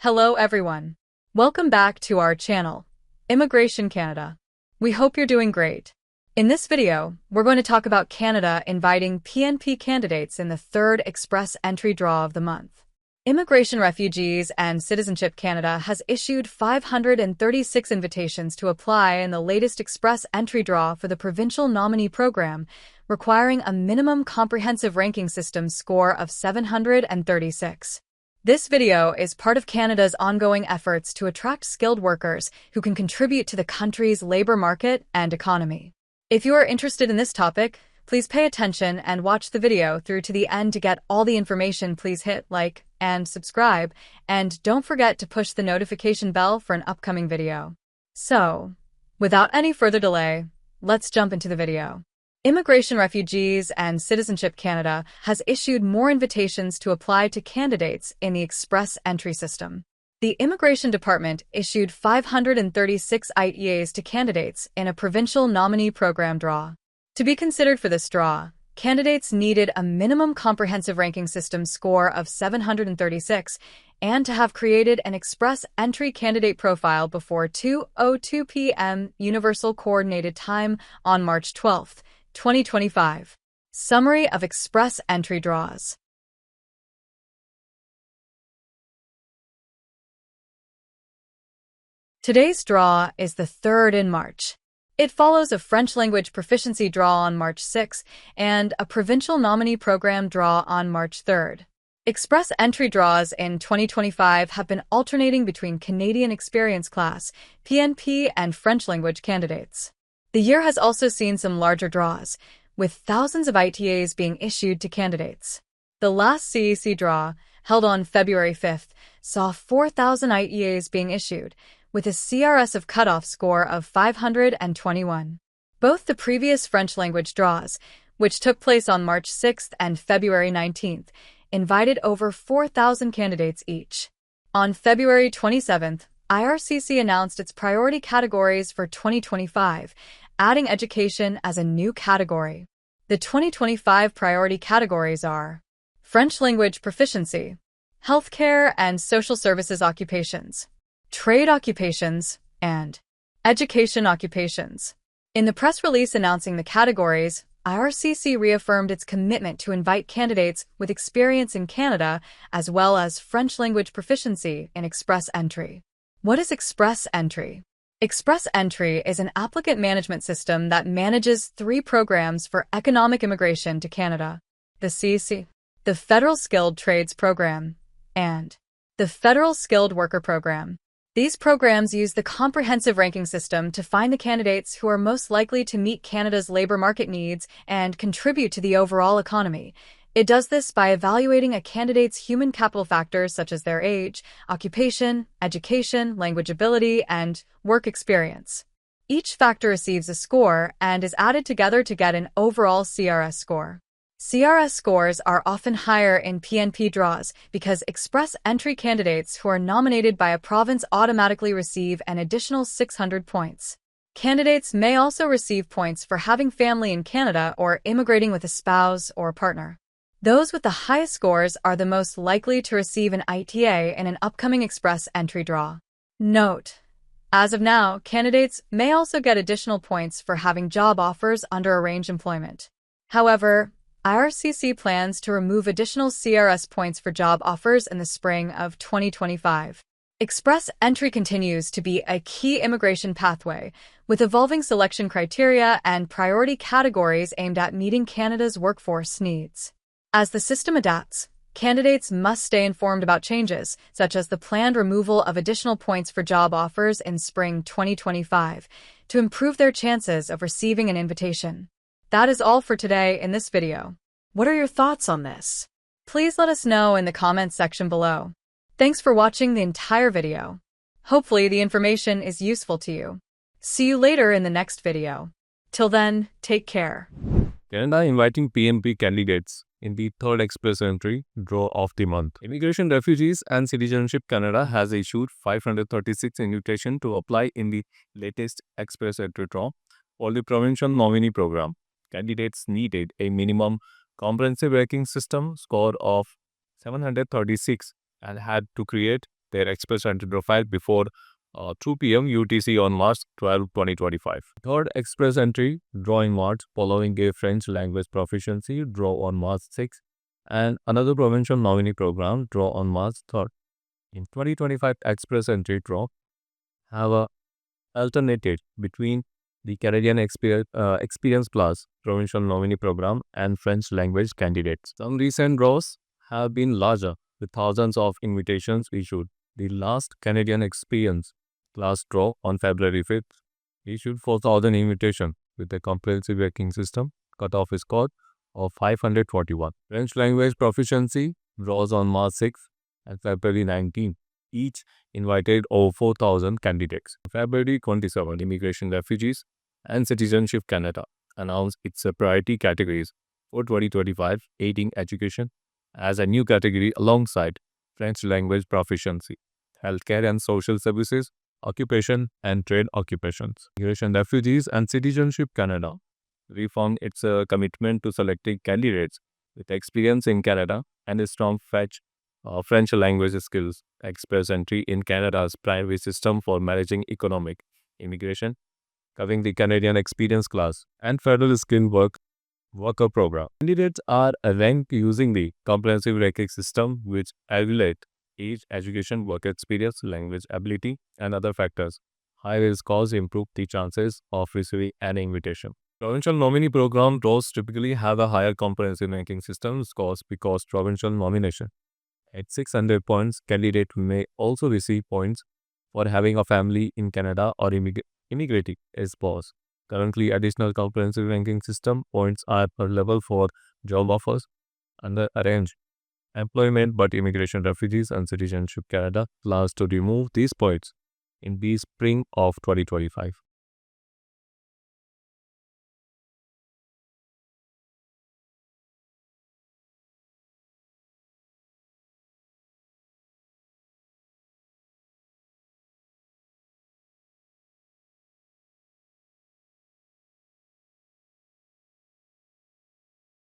Hello everyone. Welcome back to our channel, Immigration Canada. We hope you're doing great. In this video, we're going to talk about Canada inviting PNP candidates in the third express entry draw of the month. Immigration, Refugees, and Citizenship Canada has issued 536 invitations to apply in the latest express entry draw for the provincial nominee program, requiring a minimum comprehensive ranking system score of 736. This video is part of Canada's ongoing efforts to attract skilled workers who can contribute to the country's labor market and economy. If you are interested in this topic, please pay attention and watch the video through to the end to get all the information. Please hit like and subscribe, and don't forget to push the notification bell for an upcoming video. So, without any further delay, let's jump into the video. Immigration, Refugees, and Citizenship Canada has issued more invitations to apply to candidates in the express entry system. The Immigration Department issued 536 ITAs to candidates in a provincial nominee program draw. To be considered for this draw, candidates needed a minimum comprehensive ranking system score of 736 and to have created an express entry candidate profile before 2:02 p.m. Universal Coordinated Time on March 12, 2025. Summary of express entry draws. Today's draw is the third in March. It follows a French language proficiency draw on March 6 and a provincial nominee program draw on March 3. Express entry draws in 2025 have been alternating between Canadian Experience Class, PNP, and French language candidates. The year has also seen some larger draws, with thousands of ITAs being issued to candidates. The last CEC draw, held on February 5th, saw 4,000 ITAs being issued, with a CRS of cutoff score of 521. Both the previous French language draws, which took place on March 6th and February 19th, invited over 4,000 candidates each. On February 27th, IRCC announced its priority categories for 2025, adding education as a new category. The 2025 priority categories are French language proficiency, healthcare and social services occupations, trade occupations, and education occupations. In the press release announcing the categories, IRCC reaffirmed its commitment to invite candidates with experience in Canada as well as French language proficiency in express entry. What is express entry? Express entry is an applicant management system that manages three programs for economic immigration to Canada: the CEC, the Federal Skilled Trades Program, and the Federal Skilled Worker Program. These programs use the comprehensive ranking system to find the candidates who are most likely to meet Canada's labor market needs and contribute to the overall economy. It does this by evaluating a candidate's human capital factors such as their age, occupation, education, language ability, and work experience. Each factor receives a score and is added together to get an overall CRS score. CRS scores are often higher in PNP draws because express entry candidates who are nominated by a province automatically receive an additional 600 points. Candidates may also receive points for having family in Canada or immigrating with a spouse or partner. Those with the highest scores are the most likely to receive an ITA in an upcoming express entry draw. Note: as of now, candidates may also get additional points for having job offers under arranged employment. However, IRCC plans to remove additional CRS points for job offers in the spring of 2025. Express entry continues to be a key immigration pathway, with evolving selection criteria and priority categories aimed at meeting Canada's workforce needs. As the system adapts, candidates must stay informed about changes, such as the planned removal of additional points for job offers in spring 2025, to improve their chances of receiving an invitation. That is all for today in this video. What are your thoughts on this? Please let us know in the comments section below. Thanks for watching the entire video. Hopefully the information is useful to you. See you later in the next video. Till then, take care. Canada inviting PNP candidates in the third express entry draw of the month. Immigration, Refugees, and Citizenship Canada has issued 536 invitations to apply in the latest express entry draw for the provincial nominee program. Candidates needed a minimum comprehensive ranking system score of 736 and had to create their express entry draw file before 2 p.m. UTC on March 12, 2025. Third express entry draw in March following a French language proficiency draw on March 6 and another provincial nominee program draw on March 3rd. In 2025 express entry draw have alternated between the Canadian Experience Plus provincial nominee program and French language candidates. Some recent draws have been larger with thousands of invitations issued. The last Canadian Experience Class draw on February 5th issued 4,000 invitations with a comprehensive ranking system. Cutoff score of 541. French language proficiency draws on March 6th and February 19th. Each invited over 4,000 candidates. February 27, Immigration, Refugees, and Citizenship Canada announced its priority categories for 2025, aiding education as a new category alongside French language proficiency, healthcare and social services, occupation and trade occupations. Immigration, Refugees, and Citizenship Canada reaffirmed its commitment to selecting candidates with experience in Canada and a strong French language skills. Express entry in Canada's primary system for managing economic immigration, covering the Canadian Experience Class and Federal Worker Program. Candidates are ranked using the comprehensive ranking system, which evaluate age, education, work experience, language ability, and other factors. Higher scores improve the chances of receiving an invitation. Provincial nominee program draws typically have a higher comprehensive ranking system scores because provincial nomination. At 600 points, candidate may also receive points for having a family in Canada or immigrating as spouse. Currently, additional comprehensive ranking system points are available for job offers under arranged employment, but Immigration, Refugees, and Citizenship Canada plans to remove these points in the spring of 2025.